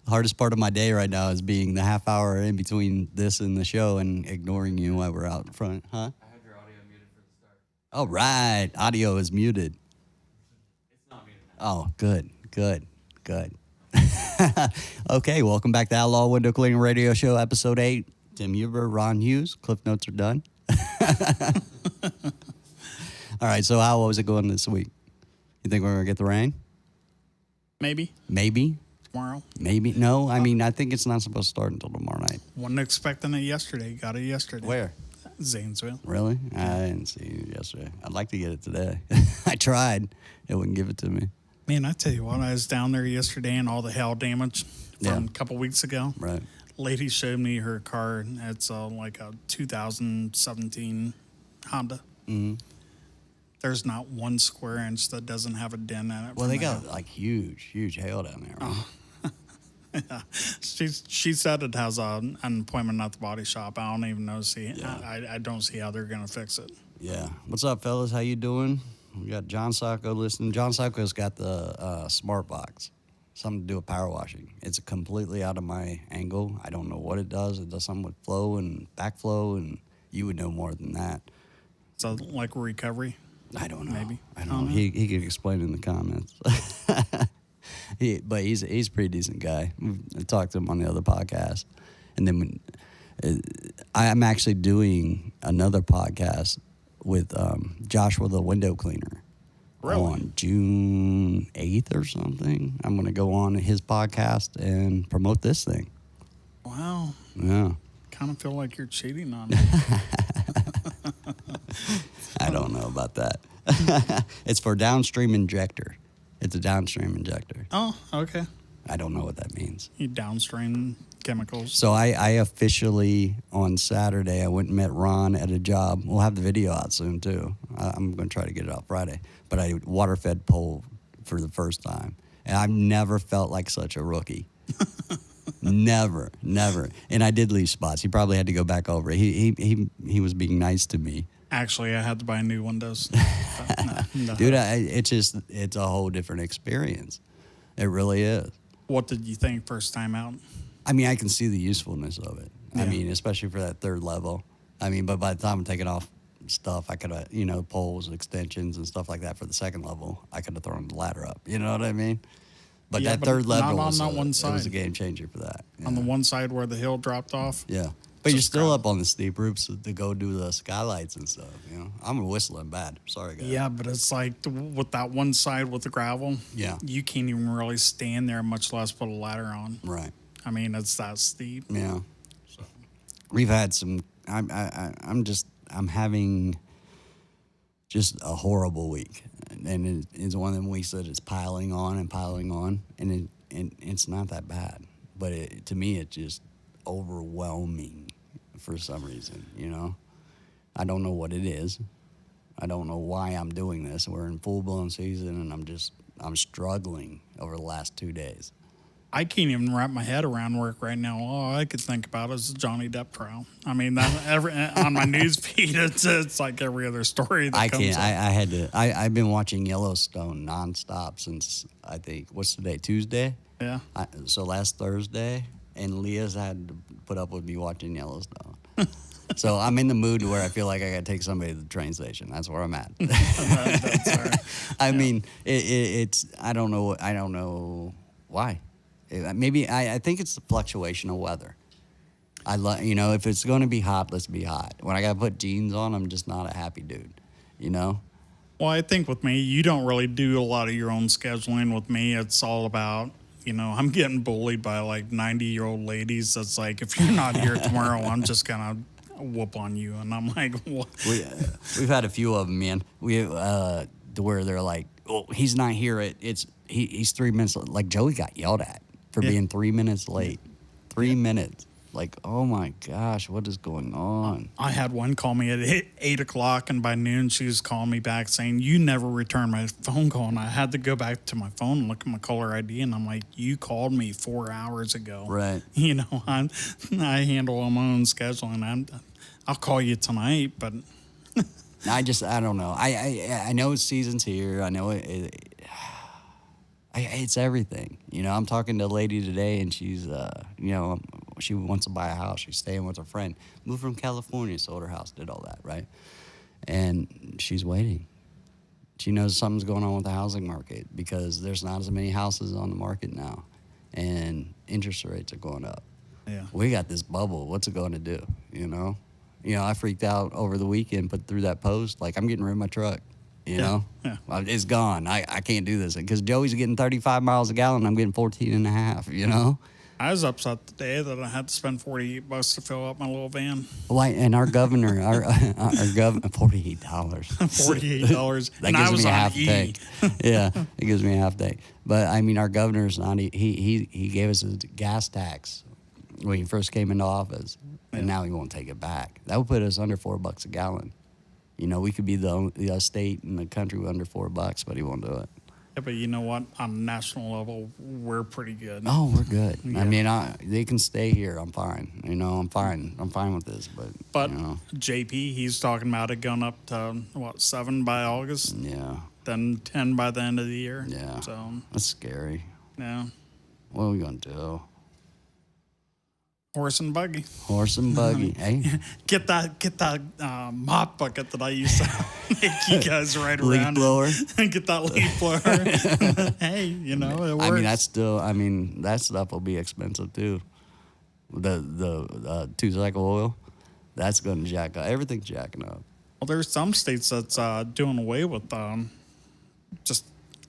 Hardest part of my day right now is being the half hour in between this and the show and ignoring you while we're out in front. Huh? I had your audio muted for the start. All right. Audio is muted. It's not muted now. Oh, good. Okay, welcome back to Outlaw Window Cleaner Radio Show, Episode 8. Tim Huber, Ron Hughes. Cliff notes are done. All right, so how was it going this week? You think we're going to get the rain? Maybe. Tomorrow. Maybe. No, I mean, I think it's not supposed to start until tomorrow night. Wasn't expecting it yesterday. Got it yesterday. Where? Zanesville. Really? I didn't see it yesterday. I'd like to get it today. I tried. It wouldn't give it to me. Man, I tell you what, I was down there yesterday and all the hail damage from a couple weeks ago. Right. Lady showed me her car. It's like a 2017 Honda. Mm-hmm. There's not one square inch that doesn't have a dent in it. Well, they got like huge hail down there. Right? Yeah. She said it has an appointment at the body shop. I don't even know. I don't see how they're gonna fix it. Yeah. What's up, fellas? How you doing? We got John Sacco listening. John Sacco's got the smart box. Something to do with power washing. It's completely out of my angle. I don't know what it does. It does something with flow and backflow, and you would know more than that. So like recovery? I don't know. Maybe. I don't know. He could explain in the comments. But he's a pretty decent guy. I talked to him on the other podcast. And then I'm actually doing another podcast with Joshua the window cleaner. Really? On June 8th or something. I'm going to go on his podcast and promote this thing. Wow. Yeah. Kind of feel like you're cheating on me. I don't know about that. It's for Downstream Injector. It's a Downstream Injector. Oh, okay. I don't know what that means. You downstream chemicals. So I officially, on Saturday, I went and met Ron at a job. We'll have the video out soon, too. I'm going to try to get it out Friday. But I water-fed pole for the first time. And I've never felt like such a rookie. Never. And I did leave spots. He probably had to go back over. He was being nice to me. Actually, I had to buy new windows. No. Dude, it's a whole different experience. It really is. What did you think first time out? I mean, I can see the usefulness of it. Yeah. I mean, especially for that third level. I mean, but by the time I'm taking off stuff, I could have, poles, extensions, and stuff like that for the second level. I could have thrown the ladder up. You know what I mean? But that third level was a game changer for that. Yeah. On the one side where the hill dropped off? Yeah. But you're still up on the steep roofs to go do the skylights and stuff, I'm whistling bad. Sorry, guys. Yeah, but it's like with that one side with the gravel, yeah, you can't even really stand there, much less put a ladder on. Right. I mean, it's that steep. Yeah. So we've had some. I'm having just a horrible week, and it's one of them weeks that is piling on, and it's not that bad, but to me it's just overwhelming for some reason. I don't know what it is. I don't know why I'm doing this. We're in full-blown season, and I'm struggling over the last 2 days. I can't even wrap my head around work right now. All I could think about is the Johnny Depp trial. I mean, on my news feed, it's like every other story that comes up. I had to. I've been watching Yellowstone nonstop since, I think, what's today, Tuesday? Yeah. So last Thursday, and Leah's had to put up with me watching Yellowstone. So I'm in the mood where I feel like I got to take somebody to the train station. That's where I'm at. That's right. I mean, it's. I don't know why. Maybe I think it's the fluctuation of weather. If it's going to be hot, let's be hot. When I got to put jeans on, I'm just not a happy dude. Well, I think with me, you don't really do a lot of your own scheduling. With me, it's all about, I'm getting bullied by like 90-year-old ladies. That's like, if you're not here tomorrow, I'm just gonna whoop on you. And I'm like, what? We've had a few of them, man. To where they're like, oh, he's not here. He's 3 minutes. Like Joey got yelled at for being 3 minutes late. 3 minutes. Like, oh my gosh, what is going on? I had one call me at 8 o'clock, and by noon she was calling me back saying, you never returned my phone call. And I had to go back to my phone and look at my caller ID, and I'm like, you called me 4 hours ago. Right. I handle my own scheduling. I'll call you tonight, but... I don't know. I know season's here. I know It's everything. You know, I'm talking to a lady today, and she's, you know, she wants to buy a house. She's staying with her friend. Moved from California, sold her house, did all that, right? And she's waiting. She knows something's going on with the housing market because there's not as many houses on the market now, and interest rates are going up. Yeah. We got this bubble. What's it going to do? You know, I freaked out over the weekend, put through that post, like I'm getting rid of my truck. You know, well, it's gone. I can't do this because Joey's getting 35 miles a gallon. I'm getting 14 and a half, you know? I was upset today that I had to spend $48 to fill up my little van. Why? And our governor, our governor, $48. $48. That And gives I was me a on half E. day. Yeah, it gives me a half day. But I mean, our governor's not. He gave us a gas tax when he first came into office, and now he won't take it back. That would put us under $4 a gallon. You know, we could be the state in the country with under $4, but he won't do it. Yeah, but you know what? On a national level, we're pretty good. Oh, we're good. Yeah. I mean, they can stay here. I'm fine. You know, I'm fine. I'm fine with this. But you know. JP, he's talking about it going up to, 7 by August? Yeah. Then 10 by the end of the year? Yeah. So, that's scary. yeah. What are we going to do? Horse and buggy. Horse and buggy. Hey. Get that mop bucket that I used to make you guys ride Leaf around. blower. Get that leaf blower. Hey, you know, it works. I mean, that stuff will be expensive too. The 2-cycle oil, that's going to jack up. Everything's jacking up. Well, there's some states that's doing away with just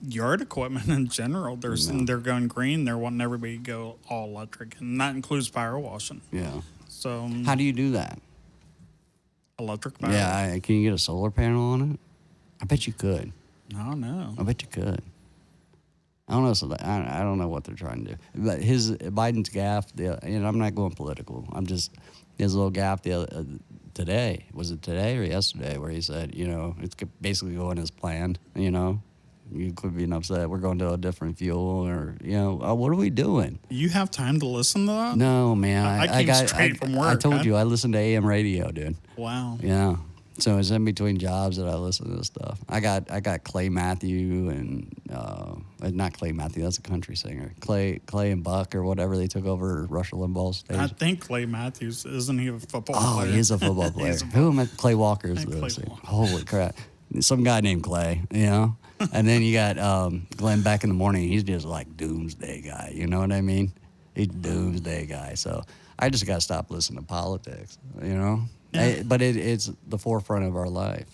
yard equipment in general. They're going green. They're wanting everybody to go all electric, and that includes power washing. Yeah. So how do you do that? Electric power. Yeah, can you get a solar panel on it? I bet you could. I don't know. I bet you could. I don't know. So I don't know what they're trying to do. But Biden's gaffe. And I'm not going political. I'm just his little gaffe today. Was it today or yesterday? Where he said, you know, it's basically going as planned. You know. You could be upset. We're going to a different fuel, or you know, what are we doing? You have time to listen to that? No, man. I came straight from work. I told you I listen to AM radio, dude. Wow. Yeah. So it's in between jobs that I listen to this stuff. I got Clay Matthew and not Clay Matthew. That's a country singer. Clay and Buck or whatever. They took over Rush Limbaugh's stage. I think Clay Matthews, isn't he a football player? Oh, he is a football player. Who am I? Clay Walker is the singer. Holy crap. Some guy named Clay, you know? And then you got Glenn back in the morning. He's just like doomsday guy. You know what I mean? He's doomsday guy. So I just got to stop listening to politics, you know? Yeah. But it's the forefront of our life.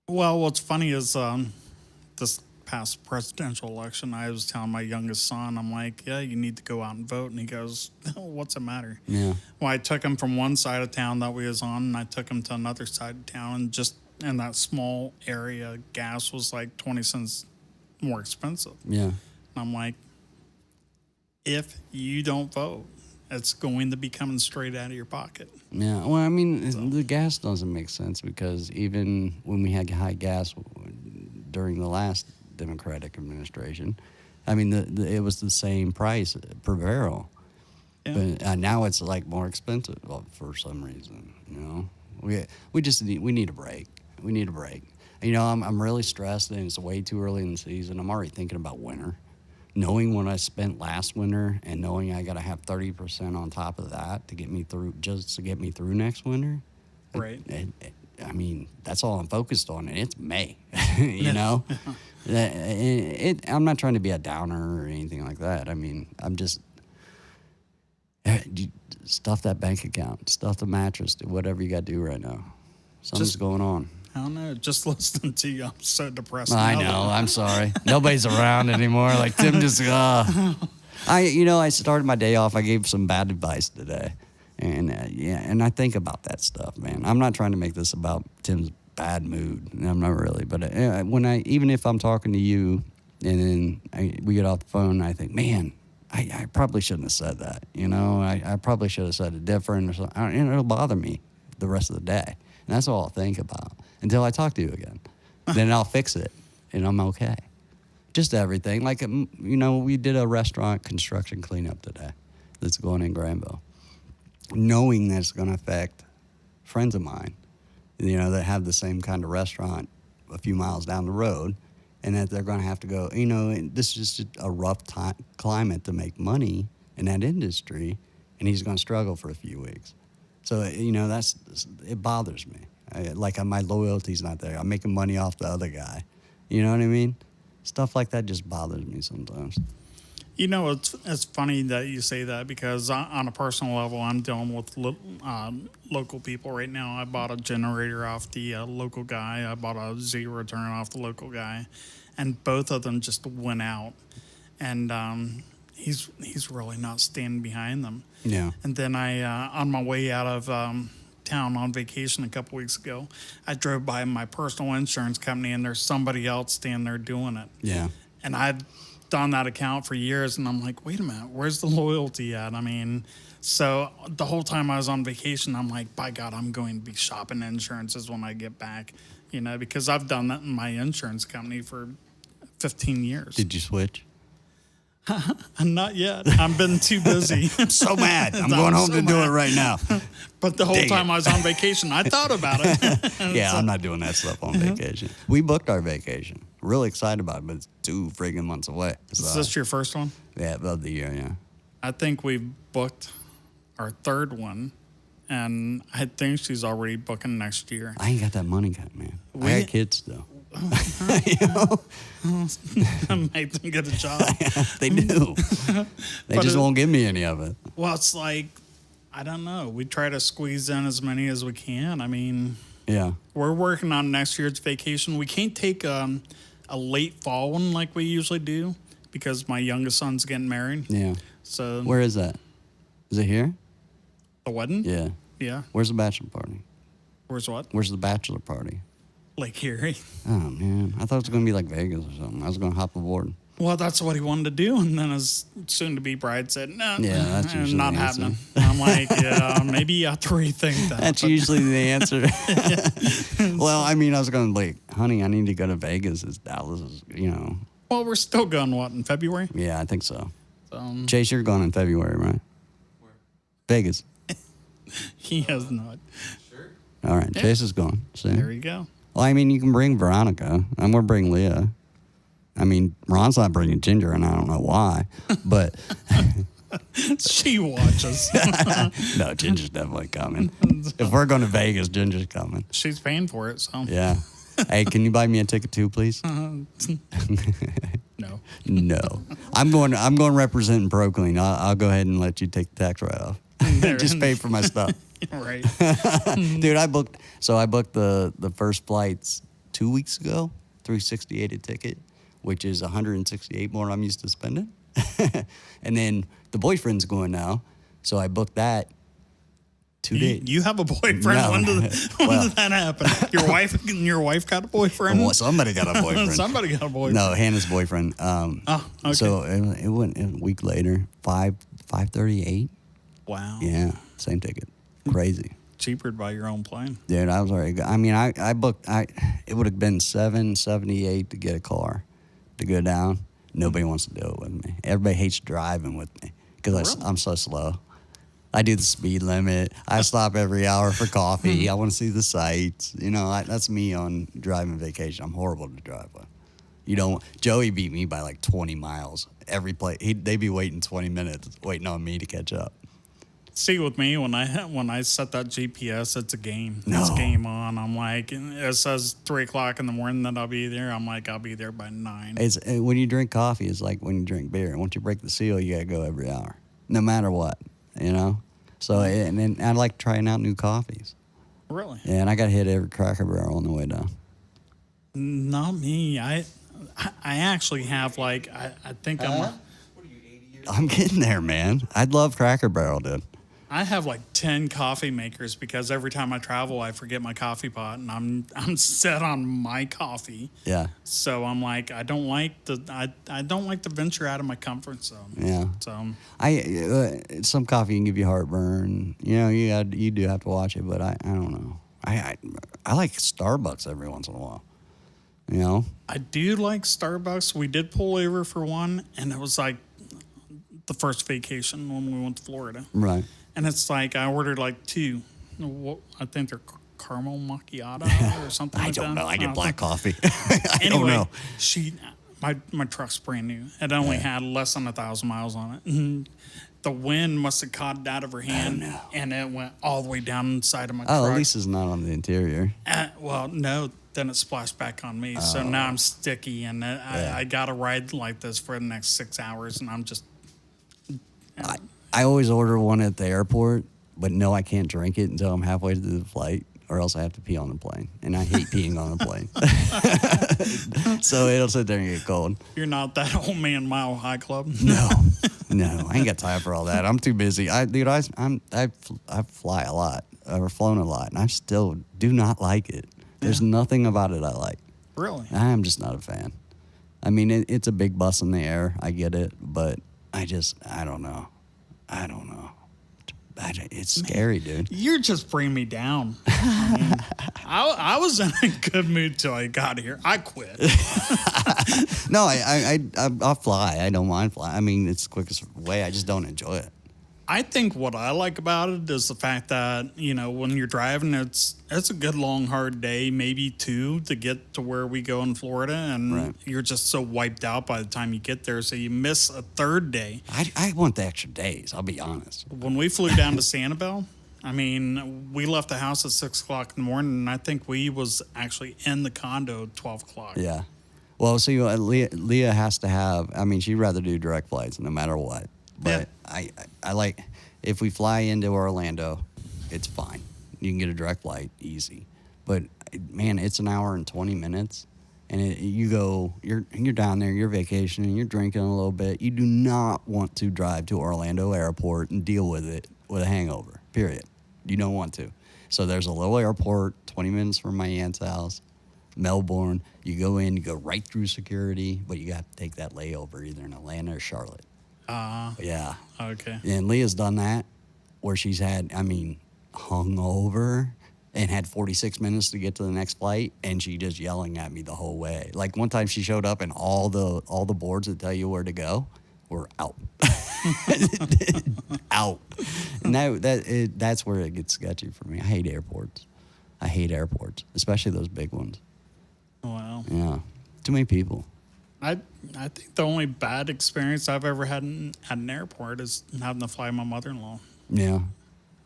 Well, what's funny is this past presidential election, I was telling my youngest son, I'm like, yeah, you need to go out and vote. And he goes, oh, what's the matter? Yeah. Well, I took him from one side of town that we was on, and I took him to another side of town, and just in that small area, gas was like 20 cents more expensive. Yeah. And I'm like, if you don't vote, it's going to be coming straight out of your pocket. Yeah. Well, I mean, the gas doesn't make sense because even when we had high gas during the last Democratic administration, I mean, it was the same price per barrel. Yeah. But now it's like more expensive for some reason, you know? We need a break. We need a break. You know, I'm really stressed and it's way too early in the season. I'm already thinking about winter. Knowing what I spent last winter and knowing I got to have 30% on top of that to get me through, just to get me through next winter. Right. I mean, that's all I'm focused on, and it's May, you know? I'm not trying to be a downer or anything like that. I mean, I'm just, stuff that bank account, stuff the mattress, do whatever you got to do right now. Something's going on. I don't know. Just listening to you, I'm so depressed. I know. I'm sorry. Nobody's around anymore. Like Tim just. I started my day off. I gave some bad advice today, and and I think about that stuff, man. I'm not trying to make this about Tim's bad mood. I'm not really, but even if I'm talking to you, and then we get off the phone, I think, man, I probably shouldn't have said that. You know, I probably should have said it different or something. And it'll bother me the rest of the day. And that's all I'll think about until I talk to you again. Then I'll fix it, and I'm okay. Just everything. Like, we did a restaurant construction cleanup today that's going in Granville. Knowing that it's going to affect friends of mine, that have the same kind of restaurant a few miles down the road. and that they're going to have to go, and this is just a rough climate to make money in that industry, and he's going to struggle for a few weeks. So, it bothers me. My loyalty's not there. I'm making money off the other guy. You know what I mean? Stuff like that just bothers me sometimes. It's funny that you say that because on a personal level, I'm dealing with local people right now. I bought a generator off the local guy. I bought a zero turn off the local guy, and both of them just went out. And he's really not standing behind them. Yeah. And then I, on my way out of town on vacation a couple weeks ago, I drove by my personal insurance company, and there's somebody else standing there doing it. Yeah. And I've done that account for years, and I'm like, wait a minute, where's the loyalty at? I mean, so the whole time I was on vacation, I'm like, by God, I'm going to be shopping insurances when I get back, because I've done that in my insurance company for 15 years. Did you switch? Not yet. I've been too busy. I'm so mad. I'm going home to do it right now. But the whole time I was on vacation, I thought about it. Yeah, I'm not doing that stuff on vacation. We booked our vacation. Really excited about it, but it's 2 friggin' months away. Is this your first one? Yeah, of the year, yeah. I think we've booked our third one, and I think she's already booking next year. I ain't got that money, man. I got kids, though. Make them get a job. They do. They just won't give me any of it. Well, it's like, I don't know. We try to squeeze in as many as we can. I mean, yeah, we're working on next year's vacation. We can't take a late fall one like we usually do because my youngest son's getting married. Yeah. So where is that? Is it here? The wedding? Yeah. Yeah. Where's the bachelor party? Where's what? Where's the bachelor party? Lake Erie. Oh, man. I thought it was going to be like Vegas or something. I was going to hop aboard. Well, that's what he wanted to do, and then his soon-to-be bride said, no, yeah, that's usually not the answer. happening. I'm like, yeah, maybe you have to rethink that. That's usually the answer. Well, I mean, I was going to honey, I need to go to Vegas. It's Dallas is, Well, we're still going, what, in February? Yeah, I think so. Chase, you're going in February, right? Where? Vegas. He has not. Sure. All right, Yeah. Chase is going. See? There you go. Well, I mean, you can bring Veronica. I'm going to bring Leah. I mean, Ron's not bringing Ginger, and I don't know why, but... She watches. No, Ginger's definitely coming. If we're going to Vegas, Ginger's coming. She's paying for it, so. Yeah. Hey, can you buy me a ticket too, please? No. No. I'm going representing ProClean. I'll go ahead and let you take the tax write-off. Just pay for my stuff. Right. Dude, I booked the first flights 2 weeks ago, $368 a ticket, which is $168 more I'm used to spending. And then the boyfriend's going now, so I booked that 2 days. You have a boyfriend? No. When did that happen? Your wife got a boyfriend? Well, somebody got a boyfriend. Somebody got a boyfriend. No, Hannah's boyfriend. Okay. So it went a week later, $538. Wow. Yeah, same ticket. Crazy. Cheaper by your own plane. Dude, I was already. I mean, I booked. It would have been $778 to get a car to go down. Nobody wants to do it with me. Everybody hates driving with me because I'm so slow. I do the speed limit. I stop every hour for coffee. I want to see the sights. That's me on driving vacation. I'm horrible to drive with. Joey beat me by like 20 miles every place. They'd be waiting 20 minutes, waiting on me to catch up. See, with me, when I set that GPS, it's a game. No. It's game on. I'm like, it says 3 o'clock in the morning that I'll be there. I'm like, I'll be there by 9. It's when you drink coffee, it's like when you drink beer. Once you break the seal, you gotta go every hour, no matter what. So and I like trying out new coffees. Really? Yeah, and I got hit every Cracker Barrel on the way down. Not me. I actually have like I think What are you, 80 years I'm getting there, man. I'd love Cracker Barrel, dude. I have like 10 coffee makers because every time I travel, I forget my coffee pot, and I'm set on my coffee. Yeah. So I'm like, I don't like to venture out of my comfort zone. Yeah. So Some coffee can give you heartburn. You do have to watch it, but I don't know. I like Starbucks every once in a while. I do like Starbucks. We did pull over for one, and it was like the first vacation when we went to Florida. Right. And it's like I ordered like 2. I think they're caramel macchiato or something I like that. don't know. I get black coffee. Anyway, don't know. my truck's brand new. It only had less than 1,000 miles on it. And the wind must have caught it out of her hand, and it went all the way down inside of my truck. Oh, at least it's not on the interior. Well, no, then it splashed back on me. So now I'm sticky, and I got to ride like this for the next 6 hours, and I'm just... I always order one at the airport, but no, I can't drink it until I'm halfway through the flight, or else I have to pee on the plane. And I hate peeing on the plane. So it'll sit there and get cold. You're not that old man Mile High Club? No, I ain't got time for all that. I'm too busy. I fly a lot. I've flown a lot, and I still do not like it. There's nothing about it I like. Really? I'm just not a fan. I mean, it's a big bus in the air. I get it, but I don't know. It's scary, dude. You're just bringing me down. I was in a good mood till I got here. I quit. No, I'll fly. I don't mind flying. I mean, it's the quickest way. I just don't enjoy it. I think what I like about it is the fact that, when you're driving, it's a good, long, hard day, maybe 2 to get to where we go in Florida. And you're just so wiped out by the time you get there. So you miss a 3rd day. I want the extra days. I'll be honest. When we flew down to Sanibel, I mean, we left the house at 6 o'clock in the morning, and I think we was actually in the condo at 12 o'clock. Yeah. Well, so Leah has to have, I mean, she'd rather do direct flights no matter what. But I like, if we fly into Orlando, it's fine. You can get a direct flight easy. But, man, it's an hour and 20 minutes. And you're down there, you're vacationing, you're drinking a little bit. You do not want to drive to Orlando Airport and deal with it with a hangover, period. You don't want to. So there's a little airport 20 minutes from my aunt's house, Melbourne. You go in, you go right through security, but you got to take that layover either in Atlanta or Charlotte. Yeah. Okay. And Leah's done that where she's had, hungover and had 46 minutes to get to the next flight, and she just yelling at me the whole way. Like one time she showed up and all the boards that tell you where to go were out. Out. And that's where it gets sketchy for me. I hate airports, especially those big ones. Wow. Yeah. Too many people. I think the only bad experience I've ever had at an airport is having to fly my mother-in-law. Yeah.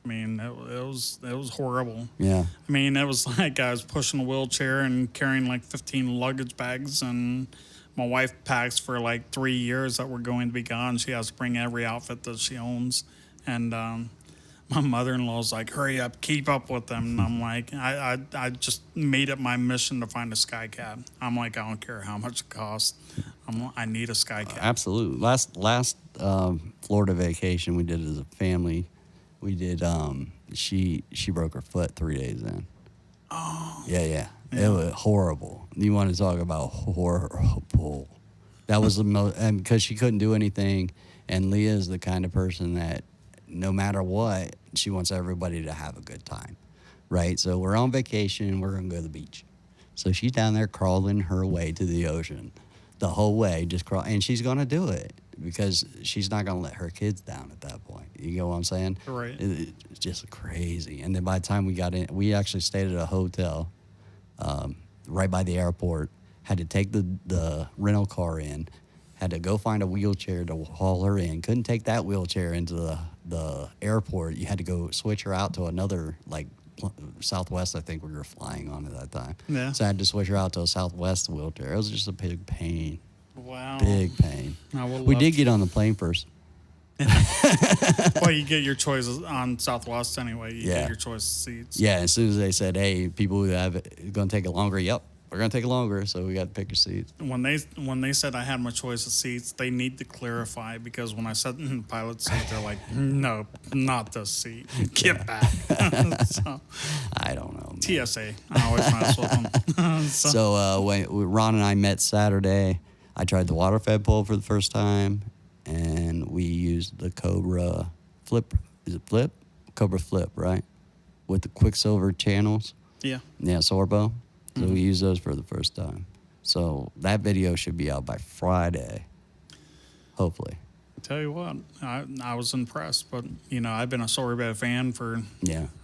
I mean, it was horrible. Yeah. I mean, it was like I was pushing a wheelchair and carrying like 15 luggage bags, and my wife packs for like 3 years that we're going to be gone. She has to bring every outfit that she owns, and my mother-in-law's like, hurry up, keep up with them. And I'm like, I just made it my mission to find a sky cab. I'm like, I don't care how much it costs. I need a sky cab. Absolutely. Last Florida vacation we did as a family, we did, she broke her foot 3 days in. Oh. Yeah. It was horrible. You want to talk about horrible. That was the most, and because she couldn't do anything, and Leah is the kind of person that no matter what, she wants everybody to have a good time, right? So we're on vacation, we're going to go to the beach. So she's down there crawling her way to the ocean the whole way, just crawl, and she's going to do it because she's not going to let her kids down at that point. You get what I'm saying? Right. It's just crazy. And then by the time we got in, we actually stayed at a hotel right by the airport, had to take the rental car in, had to go find a wheelchair to haul her in. Couldn't take that wheelchair into the airport. You had to go switch her out to another, like, Southwest, I think we were flying on at that time. Yeah. So I had to switch her out to a Southwest wheelchair. It was just a big pain. Wow. Big pain. We did get on the plane first. Well, you get your choices on Southwest anyway. You get your choice of seats. Yeah, as soon as they said, hey, people who have it going to take it longer, yep, we're going to take it longer, so we got to pick your seats. When they said I had my choice of seats, they need to clarify, because when I sat in the pilot seat, they're like, no, not this seat. Get back. So, I don't know, man. TSA. I always mess with them. So when Ron and I met Saturday, I tried the water fed pole for the first time, and we used the Cobra Flip. Is it Flip? Cobra Flip, right? With the Quicksilver channels. Yeah. Yeah, Sorbo. So we used those for the first time. So that video should be out by Friday, hopefully. Tell you what, I was impressed, but I've been a Sorbo fan for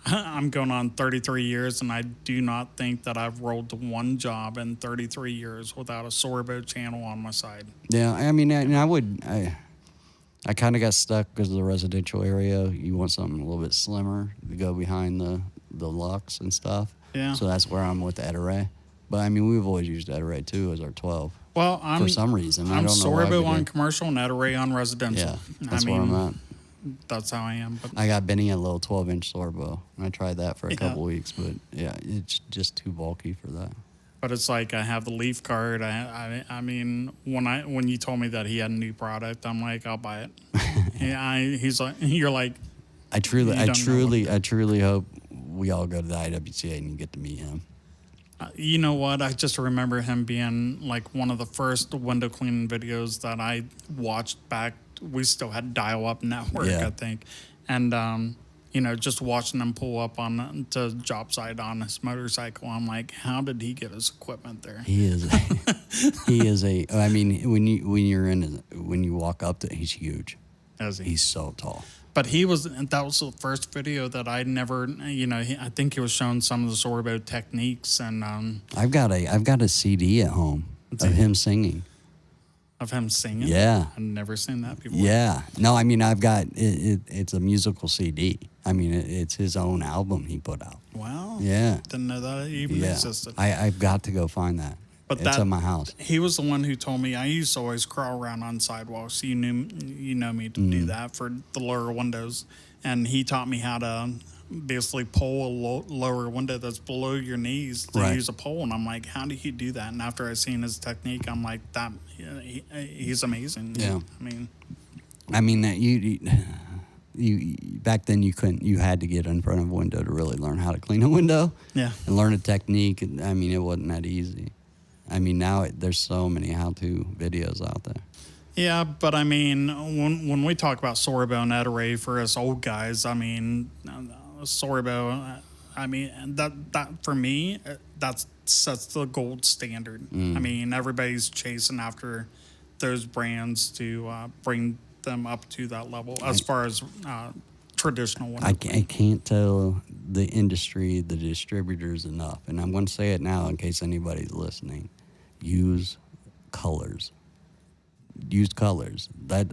I'm going on 33 years, and I do not think that I've rolled to one job in 33 years without a Sorbo channel on my side. Yeah, I mean, I kind of got stuck because of the residential area. You want something a little bit slimmer to go behind the Lux and stuff. Yeah. So that's where I'm with Ed Array. But I mean, we've always used Ed Array too as our 12. Well, for some reason, I I'm don't know why. Sorbo on commercial and Ed Array on residential. Yeah, that's where I'm at. That's how I am. But I got Benny a little 12-inch Sorbo. I tried that for a couple weeks, but yeah, it's just too bulky for that. But it's like I have the Leaf card. I mean, when you told me that he had a new product, I'm like, I'll buy it. He's like, you're like, I truly hope we all go to the IWCA and you get to meet him. You know what? I just remember him being like one of the first window cleaning videos that I watched back. We still had dial-up network, I think, and just watching him pull up on to job site on his motorcycle. I'm like, how did he get his equipment there? He is I mean, when you walk up to, he's huge. He's so tall. But that was the first video that I never, I think he was showing some of the Sorbo techniques, and I've got a CD at home of him singing. Of him singing? Yeah. I've never seen that before. Yeah. No, I mean, I've got it's a musical CD. I mean, it's his own album he put out. Wow. Yeah. Didn't know that even existed. I've got to go find that. But it's at my house. He was the one who told me I used to always crawl around on sidewalks. You know me to do that for the lower windows, and he taught me how to basically pull a lower window that's below your knees to use a pole. And I'm like, how did he do that? And after I seen his technique, I'm like, he's amazing. Yeah. I mean, you back then you had to get in front of a window to really learn how to clean a window. Yeah. And learn a technique. I mean, it wasn't that easy. I mean, now there's so many how-to videos out there. Yeah, but I mean, when we talk about Sorbo and Ed Array for us old guys, I mean, Sorbo, I mean, that for me, that sets the gold standard. I mean, everybody's chasing after those brands to bring them up to that level as far as traditional ones. I can't tell the industry, the distributors enough, and I'm going to say it now in case anybody's listening. Use colors. Use colors. That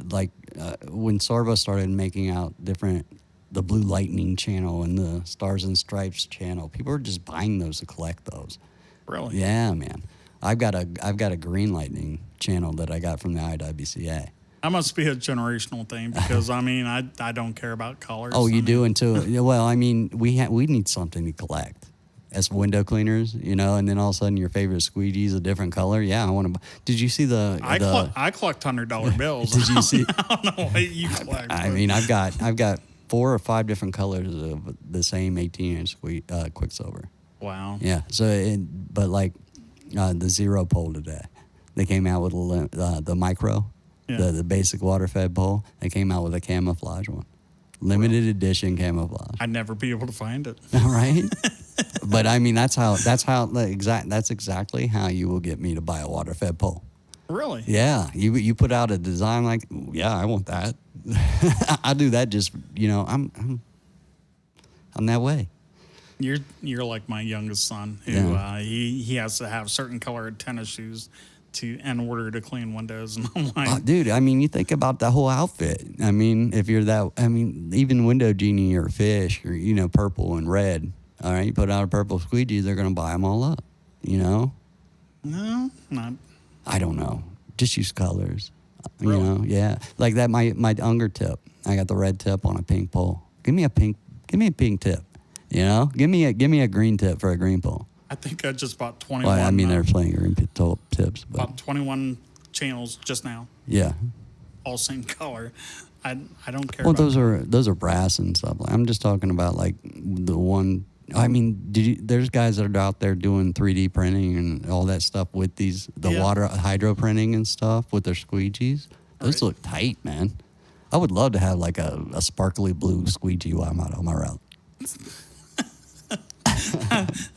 when Sorbo started making out the Blue Lightning channel and the Stars and Stripes channel, people were just buying those to collect those. Really? Yeah, man. I've got a Green Lightning channel that I got from the IWCA. That must be a generational thing because I mean I don't care about colors. Oh, you do until well, I mean we need something to collect as window cleaners, and then all of a sudden your favorite squeegee's a different color. Yeah, I want to. Did you see I collect $100 bills. Did you see? I don't know what you collect. I mean, I've got 4 or 5 different colors of the same 18-inch Quicksilver. Wow. Yeah. So, but like the Zero pole today, they came out with the micro. Yeah. The basic water fed pole. They came out with a camouflage one. Limited edition camouflage. I'd never be able to find it. All right. But I mean that's exactly how you will get me to buy a water fed pole. Really? Yeah. You put out a design like, yeah, I want that. I do that just I'm that way. You're like my youngest son who he has to have certain colored tennis shoes in order to clean windows, and I'm like, dude, I mean, you think about the whole outfit. I mean, if you're even Window Genie or Fish or purple and red. All right, you put out a purple squeegee, they're gonna buy them all up. No, not. I don't know. Just use colors. Really? Yeah, like that. My Unger tip. I got the red tip on a pink pole. Give me a pink tip. Give me a green tip for a green pole. I think I just bought 21. Well, I mean, they're playing green tips, but bought 21 channels just now. Yeah. All same color. I don't care. Well, those are brass and stuff. I'm just talking about like the one. I mean, there's guys that are out there doing 3D printing and all that stuff with water hydro printing and stuff with their squeegees. Those look tight, man. I would love to have like a sparkly blue squeegee while I'm out on my route.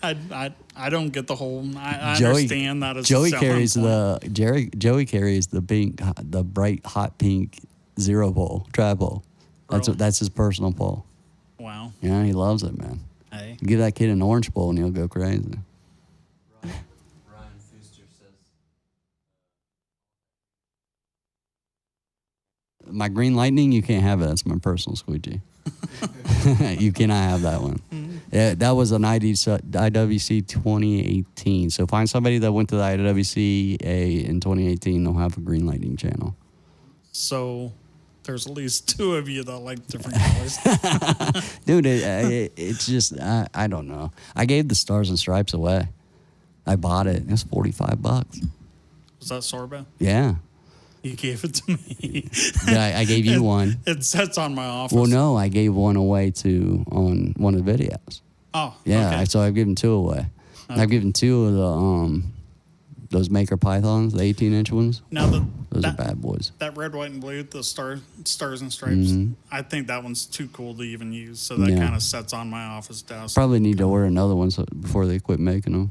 I don't get the whole. I understand that. Joey carries the pink, the bright hot pink zero pole, tri-pole. Really? That's his personal pole. Wow. Yeah, he loves it, man. Hey. Give that kid an orange pole and he'll go crazy. Ryan Fuster says. My green lightning, you can't have it. That's my personal squeegee. You cannot have that one. Yeah, that was an IWC 2018. So find somebody that went to the IWCA in 2018. They'll have a green lightning channel. So there's at least two of you that like different colors. Dude, it's just, I don't know. I gave the Stars and Stripes away. I bought it. It's $45. Was that Sorbo? Yeah. You gave it to me. I gave you one. It sits on my office. Well, no, I gave one away on one of the videos. Oh, Yeah, okay. so I've given two away. Okay. I've given two of the those Maker Pythons, the 18-inch ones. Now Those are bad boys. That red, white, and blue, the stars and stripes. Mm-hmm. I think that one's too cool to even use. So that Yeah. kind of sits on my office desk. Probably need to order another one before they quit making them.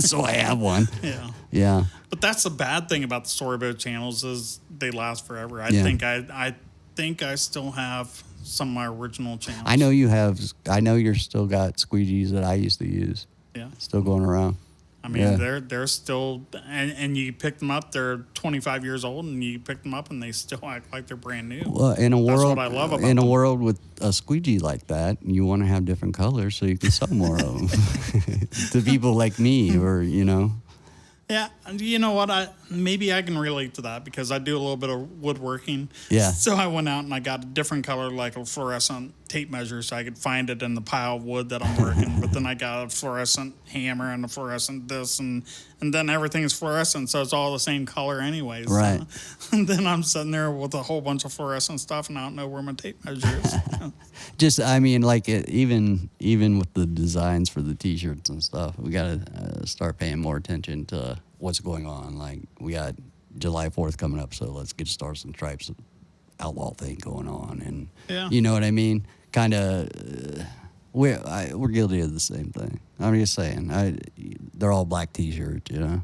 So I have one. Yeah. Yeah. But that's the bad thing about the Storyboat channels is they last forever. I Yeah. think I still have some of my original channels. I know you have. I know you're still got squeegees that I used to use. Yeah. Still going around. I mean, Yeah. they're still, and you pick them up. They're 25 years old, and you pick them up, and they still act like they're brand new. Well, in a That's world, what I love about in a them. world with a squeegee like that, you want to have different colors so you can sell more of them to people like me, or Yeah, and you know what? Maybe I can relate to that because I do a little bit of woodworking. Yeah. So I went out and I got a different color, like a fluorescent tape measure, so I could find it in the pile of wood that I'm working. But then I got a fluorescent hammer and a fluorescent this, and then everything is fluorescent, so it's all the same color anyways. Right. And then I'm sitting there with a whole bunch of fluorescent stuff, and I don't know where my tape measure is. Just, I mean, like even with the designs for the T-shirts and stuff, we gotta start paying more attention to what's going on. Like we got July 4th coming up, so let's get Stars and Stripes Outlaw thing going on, and Yeah. you know what I mean. Kind of, we're guilty of the same thing. I'm just saying, they're all black T-shirts, Yeah.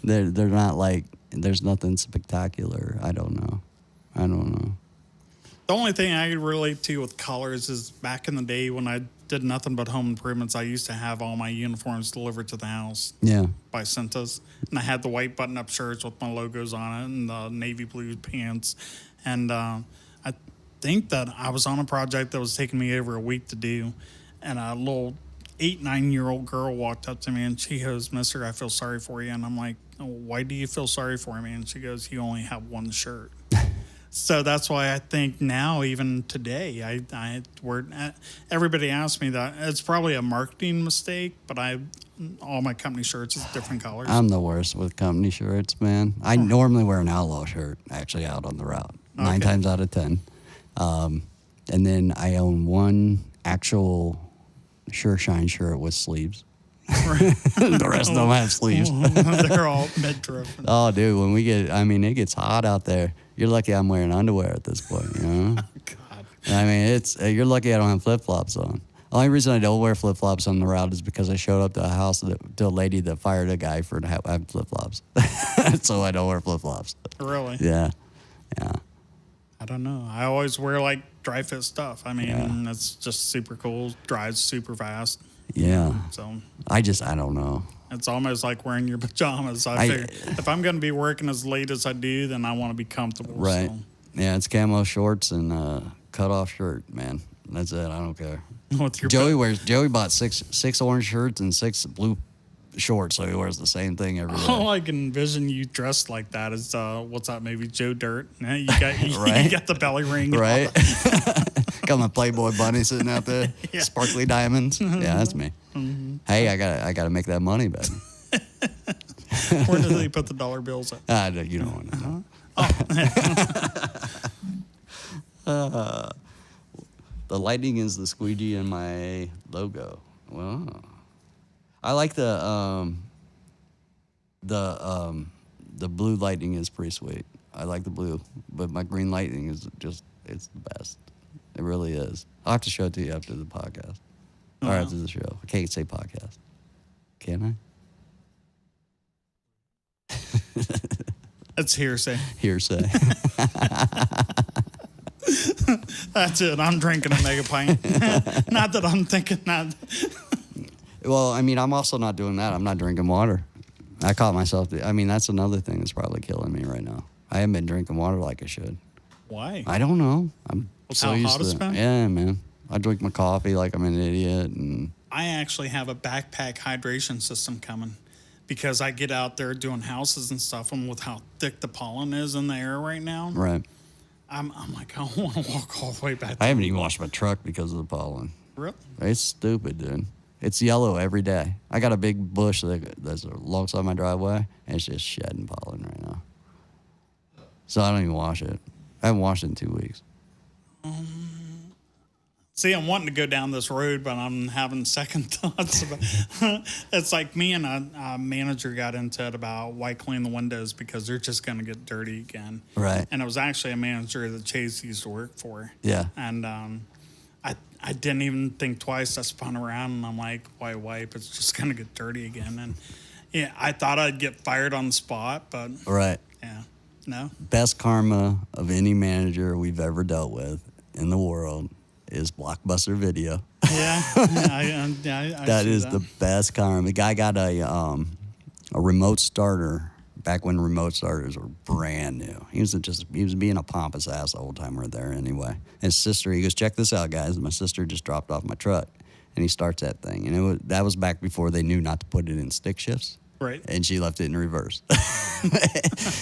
they're not like, there's nothing spectacular. I don't know. The only thing I could relate to with colors is back in the day when I did nothing but home improvements, I used to have all my uniforms delivered to the house Yeah. by Cintas. And I had the white button-up shirts with my logos on it and the navy blue pants. And I think that I was on a project that was taking me over a week to do. And a little 8-9-year-old girl walked up to me and she goes, "Mister, I feel sorry for you." And I'm like, "Oh, why do you feel sorry for me?" And she goes, "You only have one shirt." So that's why I think now, even today, everybody asks me that. It's probably a marketing mistake, but all my company shirts is different colors. I'm the worst with company shirts, man. I normally wear an Outlaw shirt, actually, out on the route. 9 Okay. times out of 10. And then I own one actual Sure Shine shirt with sleeves. The rest of them have sleeves. They're all mid-trip. Oh, dude, it gets hot out there. You're lucky I'm wearing underwear at this point, God. I mean, you're lucky I don't have flip-flops on. The only reason I don't wear flip-flops on the route is because I showed up to a house to a lady that fired a guy for having flip-flops. So I don't wear flip-flops. Really? Yeah. I don't know. I always wear like dry fit stuff. I mean, it's just super cool. Dries super fast. Yeah. So I don't know. it's almost like wearing your pajamas. I figure if I'm going to be working as late as I do, then I want to be comfortable. Right. So. Yeah, it's camo shorts and cut-off shirt, man. That's it. I don't care. With your Joey bought six orange shirts and 6 blue shorts, so he wears the same thing every day. all I can envision you dressed like that is what's that movie, Joe Dirt? You got Right. you got the belly ring, Right? Got my Playboy bunny sitting out there, Yeah. sparkly diamonds. Yeah, that's me. Mm-hmm. Hey, I gotta make that money, baby. Where do they put the dollar bills at? You don't want to know. The lightning is the squeegee in my logo. Wow. I like the blue lightning is pretty sweet. I like the blue, but my green lightning is it's the best. It really is. I'll have to show it to you after the podcast. Or wow. after the show. I can't say podcast. Can I? It's hearsay. Hearsay. That's it. I'm drinking a mega pint. Not that I'm thinking that. Well, I mean, I'm also not doing that. I'm not drinking water. I caught myself. I mean, that's another thing that's probably killing me right now. I haven't been drinking water like I should. Why? I don't know. I'm so How used hot to it's it. been? Yeah, man. I drink my coffee like I'm an idiot. And I actually have a backpack hydration system coming because I get out there doing houses and stuff, and with how thick the pollen is in the air right now, right. I'm like, I don't want to walk all the way back. I haven't even washed my truck because of the pollen. Really? It's stupid, dude. It's yellow every day. I got a big bush that's alongside my driveway, and it's just shedding pollen right now. So I don't even wash it. I haven't washed it in 2 weeks. See, I'm wanting to go down this road, but I'm having second thoughts about. It's like me and a manager got into it about why clean the windows because they're just going to get dirty again. Right. And it was actually a manager that Chase used to work for. Yeah. And I didn't even think twice. I spun around and I'm like, why wipe? It's just going to get dirty again. And yeah, I thought I'd get fired on the spot, but Right. yeah, no. Best karma of any manager we've ever dealt with in the world is Blockbuster Video. Yeah, I That see is the best karma. The guy got a remote starter back when remote starters were brand new. He was being a pompous ass the whole time we were there anyway. His sister, he goes, check this out, guys. My sister just dropped off my truck, and he starts that thing, and that was back before they knew not to put it in stick shifts. Right. And she left it in reverse.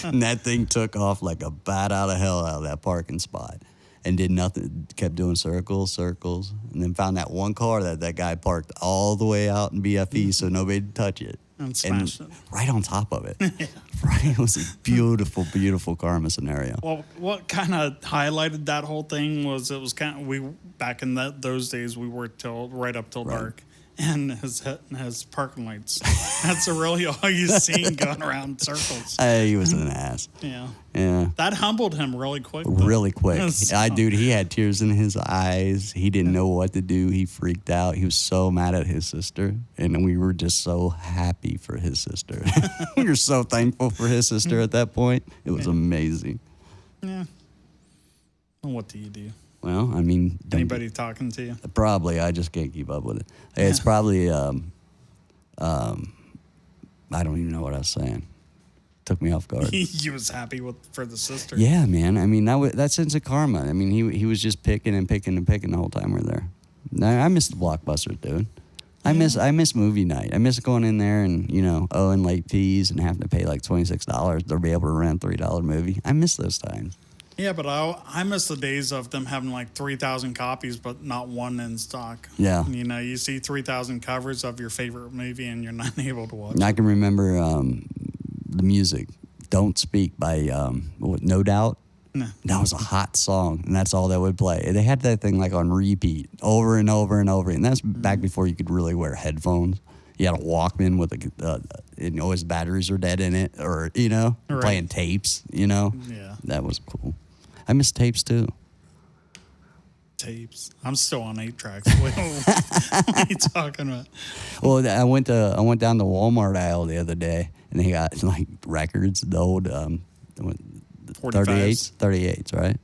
And that thing took off like a bat out of hell out of that parking spot. And did nothing, kept doing circles, and then found that one car that guy parked all the way out in BFE so nobody'd touch it. And smashed it. Right on top of it. Right, it was a beautiful, beautiful karma scenario. Well, what kind of highlighted that whole thing was it was kind of back in those days we worked right up till dark. And his parking lights. That's really all you seen going around in circles. He was an ass. Yeah. Yeah. That humbled him really quick. Really quick. So- Dude, he had tears in his eyes. He didn't know what to do. He freaked out. He was so mad at his sister. And we were just so happy for his sister. We were so thankful for his sister at that point. It was amazing. Yeah. Well, what do you do? Well, I mean... Anybody talking to you? Probably. I just can't keep up with it. It's probably... I don't even know what I was saying. Took me off guard. He was happy for the sister. Yeah, man. I mean, that's sense of karma. I mean, he was just picking and picking and picking the whole time we're there. I miss the Blockbuster, dude. I miss movie night. I miss going in there and, owing late fees and having to pay like $26 to be able to rent a $3 movie. I miss those times. Yeah, but I miss the days of them having like 3,000 copies, but not one in stock. Yeah. You see 3,000 covers of your favorite movie and you're not able to watch it. I can remember the music, Don't Speak by No Doubt. No. That was a hot song, and that's all that would play. They had that thing like on repeat over and over and over. And that's back before you could really wear headphones. You had a Walkman with his batteries were dead in it, or, Right. playing tapes, Yeah. That was cool. I miss tapes too. Tapes. I'm still on 8 tracks. What are you talking about? Well, I went down the Walmart aisle the other day, and they got like records, the old 38s, right?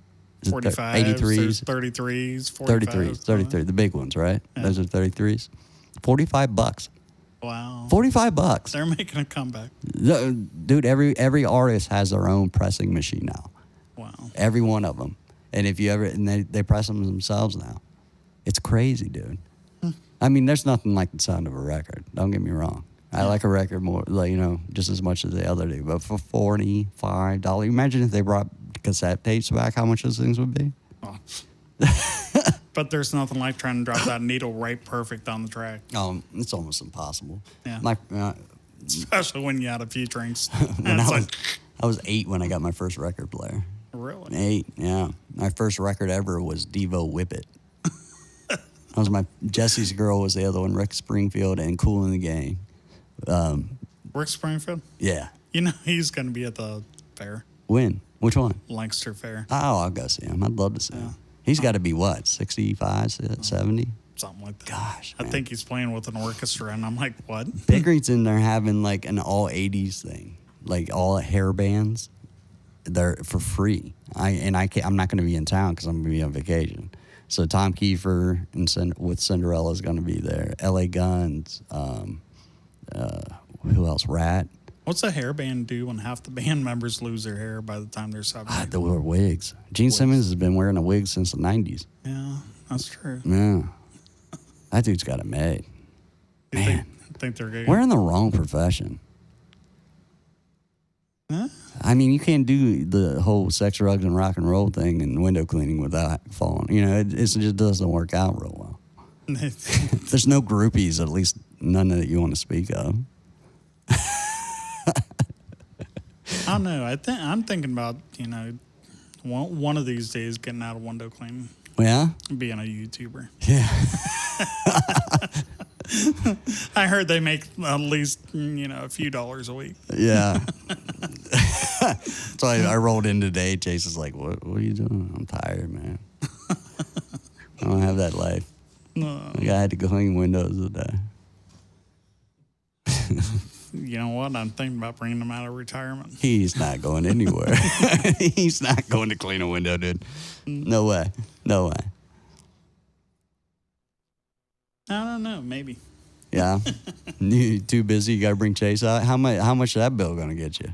45s, 83s, 33s, 33s, 33, the big ones, right? Yeah. Those are 33s. $45. Wow. $45. They're making a comeback. Dude, every artist has their own pressing machine now. Wow. Every one of them. And if you they press them themselves now. It's crazy, dude. I mean, there's nothing like the sound of a record. Don't get me wrong. I like a record more, just as much as the other do. But for $45, imagine if they brought cassette tapes back, how much those things would be. Oh. But there's nothing like trying to drop that needle right perfect on the track. It's almost impossible. Yeah. Especially when you had a few drinks. I was 8 when I got my first record player. Really? 8, yeah. My first record ever was Devo Whip It. That was Jesse's Girl was the other one, Rick Springfield, and Cool in the Gang. Rick Springfield? Yeah. He's going to be at the fair. When? Which one? Lancaster Fair. Oh, I'll go see him. I'd love to see him. He's got to be what, 65, 70? Something like that. Gosh, I think he's playing with an orchestra, and I'm like, what? Pickering's in there having like an all 80s thing, like all hair bands. they're for free. I'm not going to be in town because I'm going to be on vacation. So Tom Kiefer with Cinderella is going to be there. L.A. Guns. Who else? Rat. What's a hair band do when half the band members lose their hair by the time they're 70? They wear wigs. Gene Simmons has been wearing a wig since the 90s. Yeah, that's true. Yeah. That dude's got it made. Man. Think they're good? We're in the wrong profession. Huh? I mean, you can't do the whole sex, drugs, and rock and roll thing and window cleaning without falling. You know, it just doesn't work out real well. There's no groupies, at least none that you want to speak of. I don't know. I'm thinking about, one of these days getting out of window cleaning. Yeah? Being a YouTuber. Yeah. I heard they make at least, a few dollars a week. Yeah. So I rolled in today. Chase is like, what are you doing? I'm tired, man. I don't have that life. No. Like I had to clean windows today. You know what? I'm thinking about bringing him out of retirement. He's not going anywhere. He's not going to clean a window, dude. No way. No way. I don't know. Maybe. Yeah. You too busy? You got to bring Chase out? How much is that bill going to get you?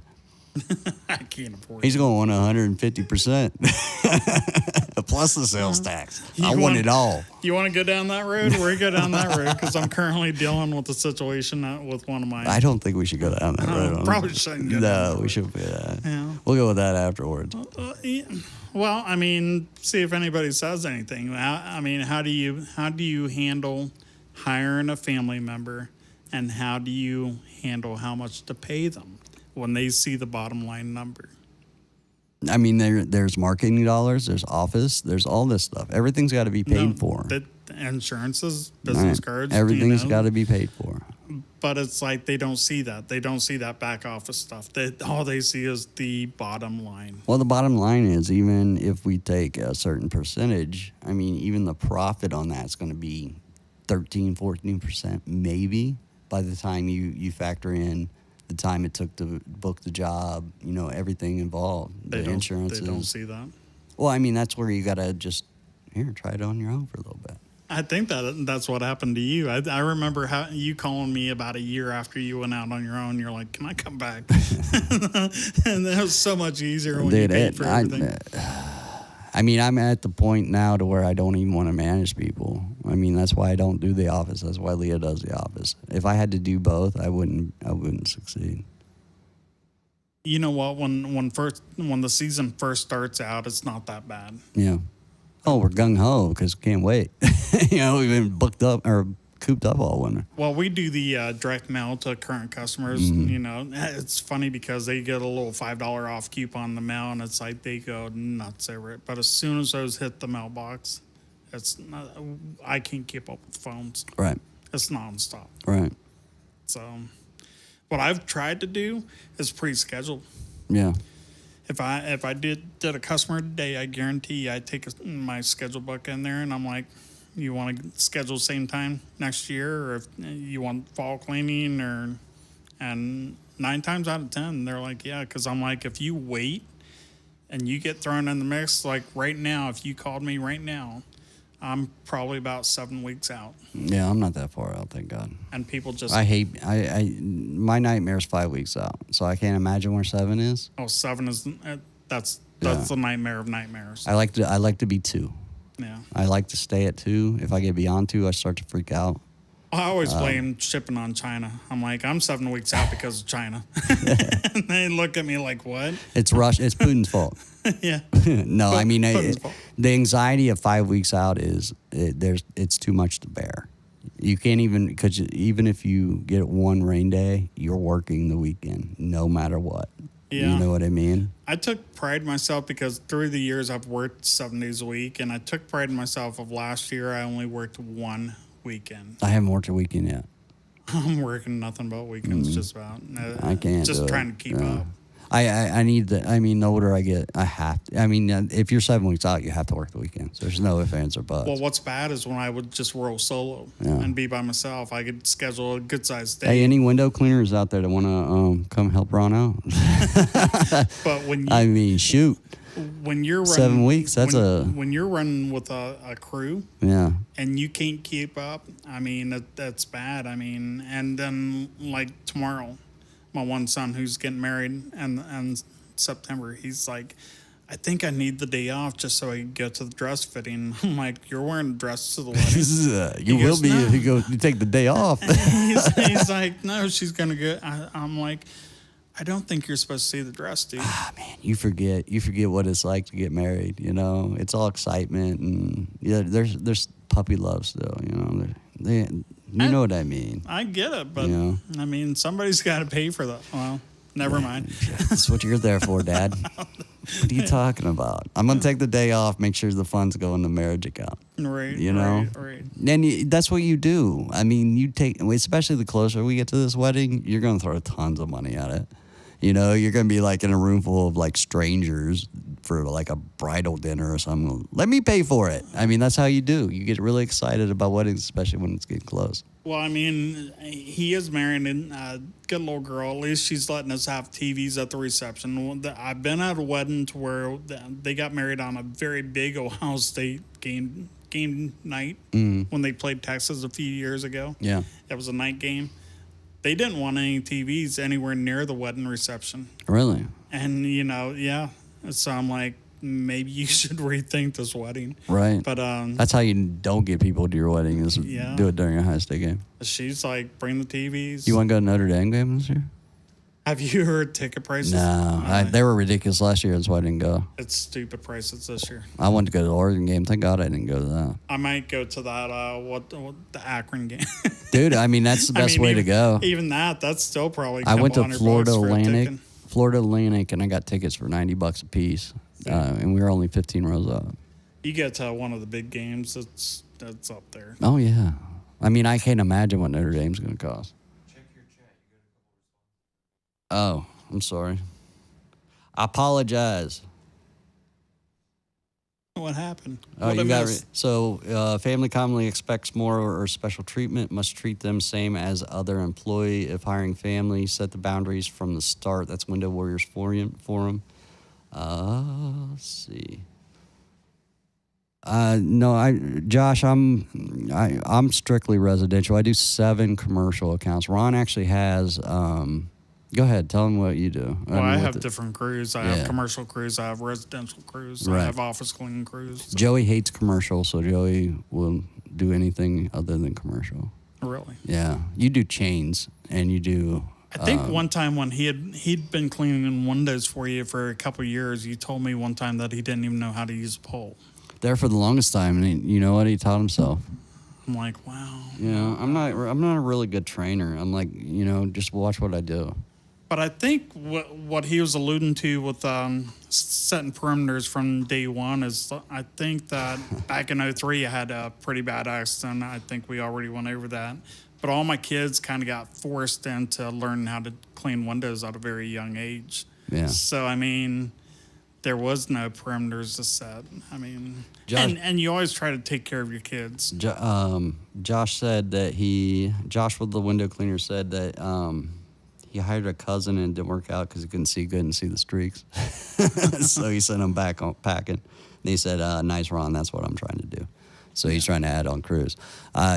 I can't afford it. He's going to want 150%. Plus the sales tax. I want it all. You want to go down that road? We go down that road because I'm currently dealing with a situation with one of my... I don't think we should go down that road. Probably shouldn't go down that road. No, we should. Yeah. We'll go with that afterwards. Yeah. Well, I mean, see if anybody says anything. I mean, how do you handle hiring a family member, and how do you handle how much to pay them when they see the bottom line number? I mean, there's marketing dollars, there's office, there's all this stuff. Everything's got to be paid for. The insurances, business cards. Everything's got to be paid for. But it's like they don't see that. They don't see that back office stuff. All they see is the bottom line. Well, the bottom line is, even if we take a certain percentage, I mean, even the profit on that's going to be 13, 14% maybe by the time you factor in the time it took to book the job, everything involved, the insurances. They don't see that. Well, I mean, that's where you got to just, try it on your own for a little bit. I think that's what happened to you. I remember how you calling me about a year after you went out on your own. You're like, "Can I come back?" And that was so much easier when you paid for everything. I mean, I'm at the point now to where I don't even want to manage people. I mean, that's why I don't do the office. That's why Leah does the office. If I had to do both, I wouldn't succeed. You know what? When the season first starts out, it's not that bad. Yeah. Oh, we're gung ho because we can't wait. We've been booked up or cooped up all winter. Well, we do the direct mail to current customers. Mm-hmm. It's funny because they get a little $5 off coupon in the mail, and it's like they go nuts over it. But as soon as those hit the mailbox, I can't keep up with phones. Right. It's nonstop. Right. So, what I've tried to do is pre-schedule. Yeah. If I did a customer today, I guarantee I take my schedule book in there, and I'm like, you want to schedule same time next year, or if you want fall cleaning, and 9 times out of 10 they're like, yeah, because I'm like, if you wait and you get thrown in the mix, like right now, if you called me right now, I'm probably about 7 weeks out. Yeah, I'm not that far out, thank God. And people just... my nightmare's 5 weeks out, so I can't imagine where 7 is. Oh, 7 is... That's the nightmare of nightmares. I like to be 2. Yeah. I like to stay at 2. If I get beyond 2, I start to freak out. I always blame shipping on China. I'm like, I'm 7 weeks out because of China. And they look at me like, what? It's Russia. It's Putin's fault. Yeah. No, I mean, the anxiety of 5 weeks out it's too much to bear. You can't even, because even if you get one rain day, you're working the weekend no matter what. Yeah. You know what I mean? I took pride in myself because through the years I've worked 7 days a week, and I took pride in myself of last year I only worked one weekend. I haven't worked a weekend yet. I'm working nothing but weekends just about. I can't just trying to keep up. I need the. I mean, the older I get, I have to. I mean, if you're 7 weeks out, you have to work the weekends. There's no ifs, ands, or buts. Well, what's bad is when I would just roll solo and be by myself. I could schedule a good sized day. Hey, any window cleaners out there that want to come help Ron out? But when I mean, shoot. When you're running 7 weeks, when you're running with a crew, yeah. and you can't keep up, I mean that's bad. I mean, and then like tomorrow, my one son who's getting married and September, he's like, I think I need the day off just so I can go to the dress fitting. I'm like, you're wearing a dress to the wedding. You will be if you take the day off. he's like, no, she's gonna go. I'm like, I don't think you're supposed to see the dress, dude. Ah, man, you forget what it's like to get married. You know, it's all excitement and there's puppy love still. You know, you know what I mean. I get it, but I mean, somebody's got to pay for that. Well, never mind. That's what you're there for, Dad. What are you talking about? I'm gonna take the day off. Make sure the funds go in the marriage account. Right. You know. Right. And that's what you do. I mean, you take, especially the closer we get to this wedding, you're gonna throw tons of money at it. You know, you're going to be like in a room full of like strangers for like a bridal dinner or something. Let me pay for it. I mean, that's how you do. You get really excited about weddings, especially when it's getting close. Well, I mean, he is married and a good little girl. At least she's letting us have TVs at the reception. I've been at a wedding to where they got married on a very big Ohio State game night when they played Texas a few years ago. Yeah. It was a night game. They didn't want any TVs anywhere near the wedding reception. Really? And, you know, yeah. So I'm like, maybe you should rethink this wedding. Right. But that's how you don't get people to your wedding is do it during a Ohio State game. She's like, bring the TVs. You want to go to Notre Dame game this year? Have you heard ticket prices? No. They were ridiculous last year. That's why I didn't go. It's stupid prices this year. I wanted to go to the Oregon game. Thank God I didn't go to that. I might go to that, what the Akron game. Dude, I mean, that's the best way to go. Even that's still probably I went to Florida Atlantic, and I got tickets for $90 a piece. And we were only 15 rows up. You get to one of the big games, that's up there. Oh, yeah. I mean, I can't imagine what Notre Dame's going to cost. Check your chat. You got a couple responses. Oh, I'm sorry. I apologize. What happened? Oh, you got so family commonly expects more or special treatment, must treat them same as other employee. If hiring family, set the boundaries from the start. That's Window Warriors Forum. Let's see. No, Josh, I'm strictly residential. I do 7 commercial accounts. Ron actually has. Go ahead, tell them what you do. Well, I have different crews. I have commercial crews. I have residential crews. Right. I have office cleaning crews. So. Joey hates commercial, so Joey will do anything other than commercial. Really? Yeah, you do chains and you do. I think one time when he'd been cleaning windows for you for a couple of years, you told me one time that he didn't even know how to use a pole. There for the longest time, and you know what? He taught himself. I'm like, wow. Yeah, I'm not a really good trainer. I'm like, just watch what I do. But I think what he was alluding to with setting perimeters from day one is I think that back in 2003 I had a pretty bad accident. I think we already went over that. But all my kids kind of got forced into learning how to clean windows at a very young age. Yeah. So, I mean, there was no perimeters to set. I mean, Josh, and you always try to take care of your kids. Josh said that Josh with the window cleaner said that he hired a cousin and it didn't work out because he couldn't see good and see the streaks. So he sent him back on packing. And he said, nice, Ron, that's what I'm trying to do. So he's trying to add on crews.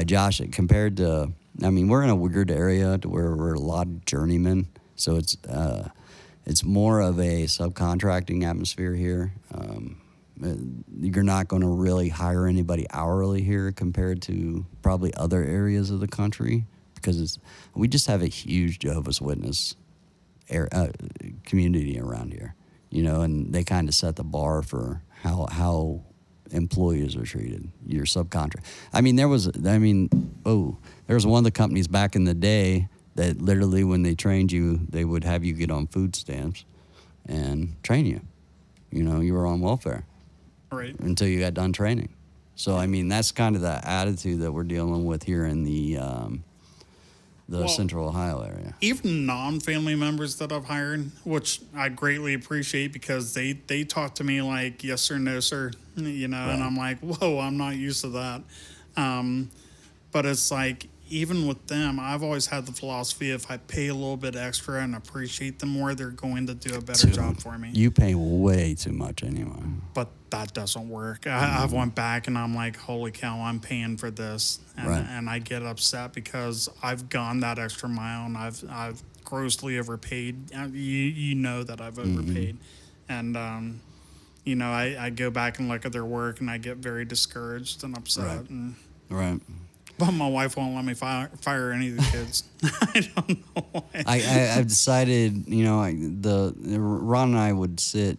Josh, compared to, I mean, we're in a weird area to where we're a lot of journeymen. So it's more of a subcontracting atmosphere here. You're not going to really hire anybody hourly here compared to probably other areas of the country because we just have a huge Jehovah's Witness community around here, and they kind of set the bar for how employees are treated. Your subcontract. I mean, there was one of the companies back in the day that literally when they trained you, they would have you get on food stamps and train you. You were on welfare. Right. Until you got done training. So, I mean, that's kind of the attitude that we're dealing with here in the the Central Ohio area. Even non-family members that I've hired, which I greatly appreciate because they talk to me like yes sir, no sir, and I'm like, whoa, I'm not used to that. But it's like, even with them, I've always had the philosophy, if I pay a little bit extra and appreciate them more, they're going to do a better job for me. You pay way too much anyway. But that doesn't work. I've went back and I'm like, holy cow, I'm paying for this. And I get upset because I've gone that extra mile and I've grossly overpaid. You know that I've overpaid. And, I go back and look at their work and I get very discouraged and upset. Right. But my wife won't let me fire any of the kids. I don't know why. I've decided, Ron and I would sit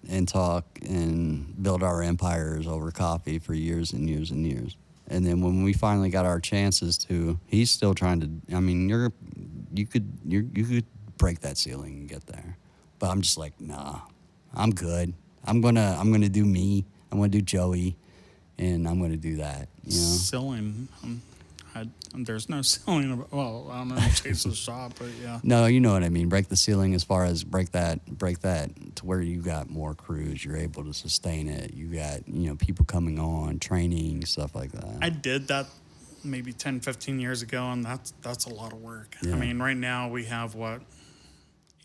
and talk and build our empires over coffee for years and years and years. And then when we finally got our chances to, he's still trying to. I mean, you could break that ceiling and get there, but I'm just like, nah, I'm good. I'm gonna do me. I'm gonna do Joey. And I'm going to do that, Ceiling. There's no ceiling. Well, I don't know, chase the shop, but yeah. No, you know what I mean. Break the ceiling as far as break that to where you got more crews. You're able to sustain it. You got, people coming on, training, stuff like that. I did that maybe 10, 15 years ago, and that's a lot of work. Yeah. I mean, right now we have,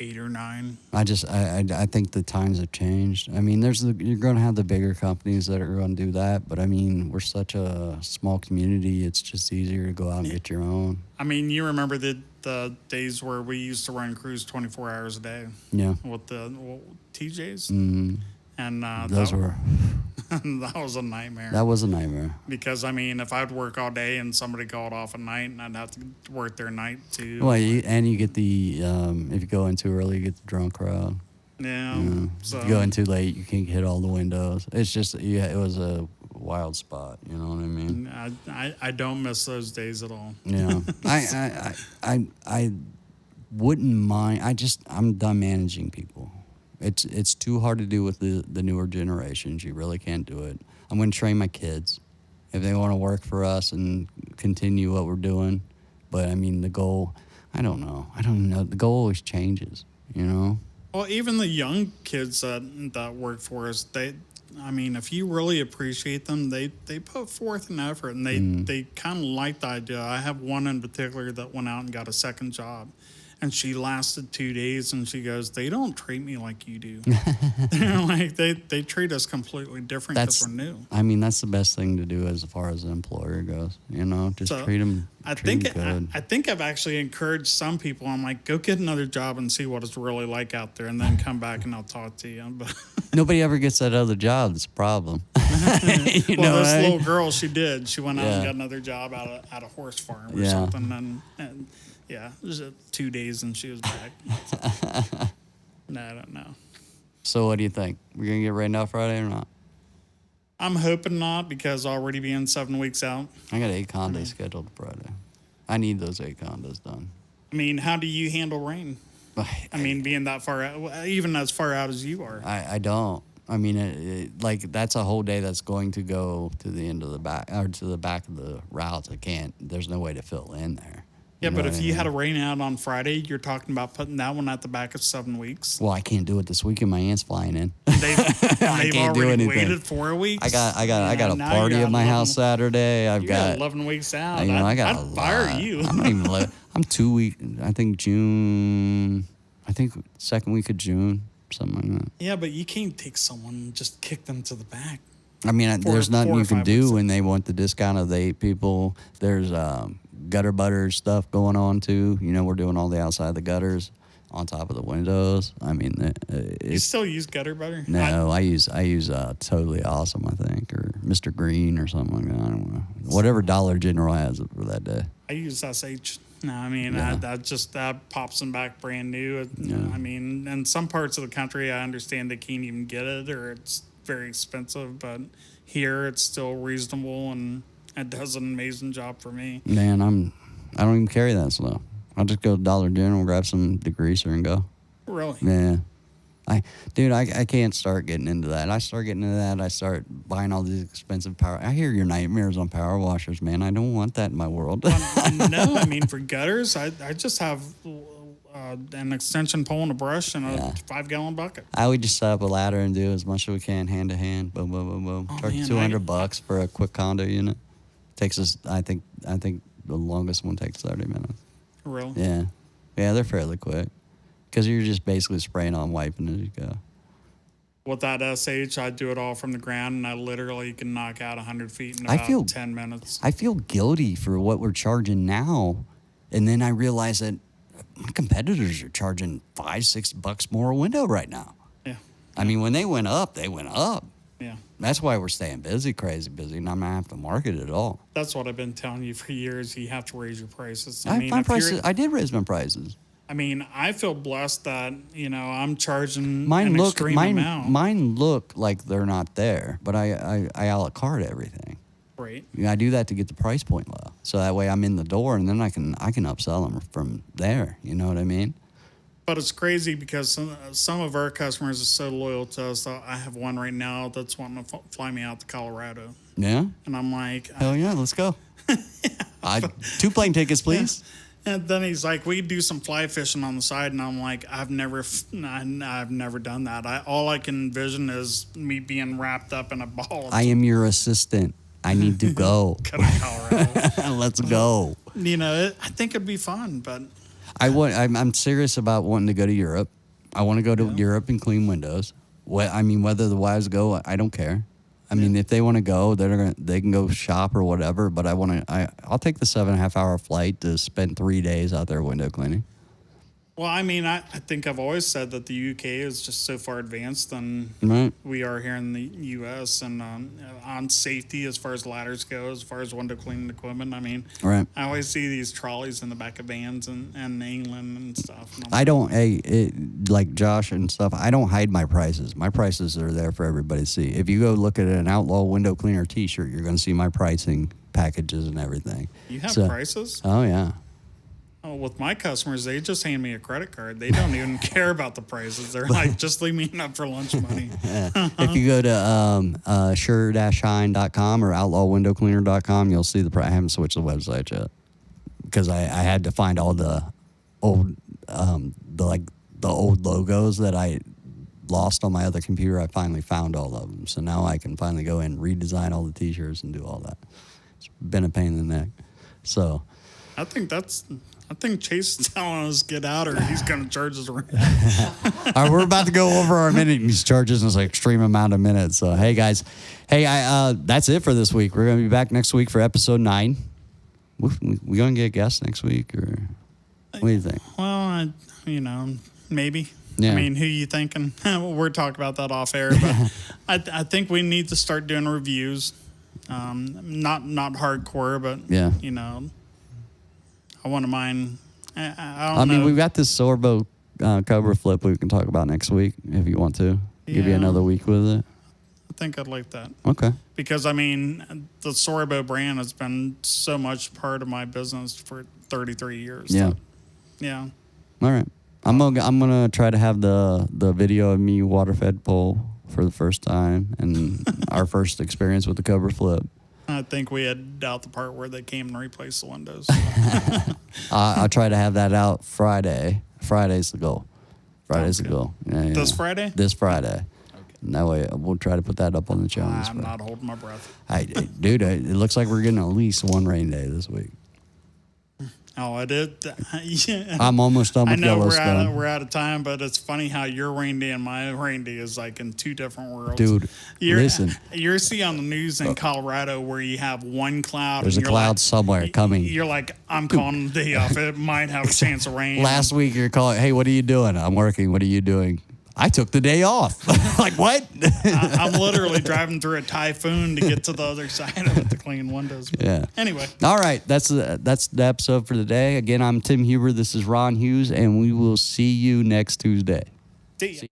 8 or 9. I think the times have changed. I mean, you're going to have the bigger companies that are going to do that, but I mean, we're such a small community. It's just easier to go out and get your own. I mean, you remember the days where we used to run crews 24 hours a day. Yeah. With the TJs. Mm-hmm. And those were. That was a nightmare. That was a nightmare. Because, I mean, if I'd work all day and somebody called off at night and I'd have to work their night too. Well, you get the, if you go in too early, you get the drunk crowd. Yeah. So. If you go in too late, you can't hit all the windows. It's just, it was a wild spot. You know what I mean? I don't miss those days at all. Yeah. I wouldn't mind. I'm done managing people. It's too hard to do with the newer generations. You really can't do it. I'm going to train my kids if they want to work for us and continue what we're doing. But, I mean, the goal, I don't know. The goal always changes, Well, even the young kids that work for us, if you really appreciate them, they put forth an effort, and they kind of like the idea. I have one in particular that went out and got a second job. And she lasted 2 days, and she goes, they don't treat me like you do. They're like, they treat us completely different because we're new. I mean, that's the best thing to do as far as an employer goes. Just treat them good. I think I've actually encouraged some people. I'm like, go get another job and see what it's really like out there, and then come back and I'll talk to you. But nobody ever gets that other job. That's a problem. This little girl, she did. She went out and got another job at a horse farm or something, and yeah, it was 2 days and she was back. No, I don't know. So what do you think? We're going to get rained out Friday or not? I'm hoping not, because already being 7 weeks out. I got 8 condos scheduled Friday. I need those 8 condos done. I mean, how do you handle rain? I mean, being that far out, even as far out as you are. I don't. I mean, that's a whole day that's going to go to the end of the back, or to the back of the routes. There's no way to fill in there. Yeah, but if you had a rain out on Friday, you're talking about putting that one at the back of 7 weeks. Well, I can't do it this weekend. My aunt's flying in. They've already waited 4 weeks. I got a party at my house Saturday. I've got 11 weeks out. I'd fire you. I'm not even. I'm 2 weeks. I think June. I think second week of June, something like that. Yeah, but you can't take someone and just kick them to the back. I mean, there's nothing you can do when they want the discount of the 8 people. There's gutter butter stuff going on too. We're doing all the outside of the gutters on top of the windows. I mean, you still use gutter butter? No, I use Totally Awesome, I think, or Mr. Green or something like that. I don't know. Whatever Dollar General has for that day. I use SH. No, I mean, that pops them back brand new. Yeah. I mean, in some parts of the country, I understand they can't even get it, or it's very expensive, but here it's still reasonable, and it does an amazing job for me. Man, I don't even carry that slow. I'll just go to Dollar General, grab some degreaser, and go. Really? Yeah. I can't start getting into that. I start getting into that. I start buying all these expensive power. I hear your nightmares on power washers, man. I don't want that in my world. No, I mean, for gutters, I just have an extension pole and a brush and a 5-gallon bucket. I would just set up a ladder and do as much as we can, hand to hand. Boom, boom, boom, boom. Oh, Charge man, $200 for a quick condo unit. Takes us, I think the longest one takes 30 minutes. Really? Yeah, they're fairly quick because you're just basically spraying on, wiping as you go. With that SH, I do it all from the ground, and I literally can knock out 100 feet in about 10 minutes. I feel guilty for what we're charging now, and then I realize that my competitors are charging $5-6 more a window right now. Yeah. I mean, when they went up, they went up. Yeah. That's why we're staying busy, crazy busy, and I'm going to have to market it all. That's what I've been telling you for years. You have to raise your prices. I did raise my prices. I mean, I feel blessed that, I'm charging an extreme amount. Mine look like they're not there, but I a la carte everything. Right. I do that to get the price point low. So that way I'm in the door, and then I can upsell them from there. You know what I mean? But it's crazy because some of our customers are so loyal to us. I have one right now that's wanting to fly me out to Colorado. Yeah? And I'm like... Hell yeah, let's go. 2 plane tickets, please. Yeah. And then he's like, we do some fly fishing on the side. And I'm like, I've never done that. All I can envision is me being wrapped up in a ball. I am your assistant. I need to go. Go to Colorado. Let's go. I think it'd be fun, but... I'm serious about wanting to go to Europe. I want to go to Europe and clean windows. Whether the wives go, I don't care. I mean, if they want to go, they can go shop or whatever. But I'll take the 7.5-hour flight to spend 3 days out there window cleaning. Well, I mean, I think I've always said that the UK is just so far advanced than we are here in the U.S. and on safety as far as ladders go, as far as window cleaning equipment. I mean, I always see these trolleys in the back of vans in England and stuff. And like Josh and stuff, I don't hide my prices. My prices are there for everybody to see. If you go look at an Outlaw Window Cleaner t-shirt, you're going to see my pricing packages and everything. You have prices? Oh, yeah. Oh, with my customers, they just hand me a credit card. They don't even care about the prices. They're like, just leave me enough for lunch money. If you go to sure-shine.com or outlawwindowcleaner.com, you'll see the price. I haven't switched the website yet because I had to find all the old old logos that I lost on my other computer. I finally found all of them. So now I can finally go in and redesign all the T-shirts and do all that. It's been a pain in the neck. So I think Chase is telling us get out or he's going to charge us rent. All right, we're about to go over our minute, and he's charging us an extreme amount of minutes. So, hey, guys. Hey, that's it for this week. We're going to be back next week for episode 9. We going to get guests next week, or what do you think? Well, maybe. Yeah. I mean, who you thinking? We're talking about that off air, but I think we need to start doing reviews. Not hardcore, but, I wouldn't mind. I don't know. We've got this Sorbo Cobra flip we can talk about next week if you want to. Give you another week with it. I think I'd like that. Okay. Because, the Sorbo brand has been so much part of my business for 33 years. Yeah. Yeah. All right. I'm gonna try to have the video of me water-fed pole for the first time and our first experience with the Cobra flip. I think we had out the part where they came and replaced the windows. I'll try to have that out Friday. Friday's the goal. Friday's the goal. Yeah. This Friday? This Friday. Okay. And that way we'll try to put that up on the channel. I'm not holding my breath. Dude, it looks like we're getting at least one rain day this week. Oh, I did. Yeah. I'm almost done with Yellowstone. I know we're out of time, but it's funny how your rain day and my rain day is like in two different worlds. Dude, listen. You're seeing on the news in Colorado where you have one cloud. There's a cloud somewhere coming. You're like, I'm calling the day off. It might have a chance of rain. Last week you're calling, hey, what are you doing? I'm working. What are you doing? I took the day off. Like, what? I'm literally driving through a typhoon to get to the other side of it to clean windows. Yeah. Anyway. All right. That's the episode for today. Again, I'm Tim Huber. This is Ron Hughes, and we will see you next Tuesday. See ya.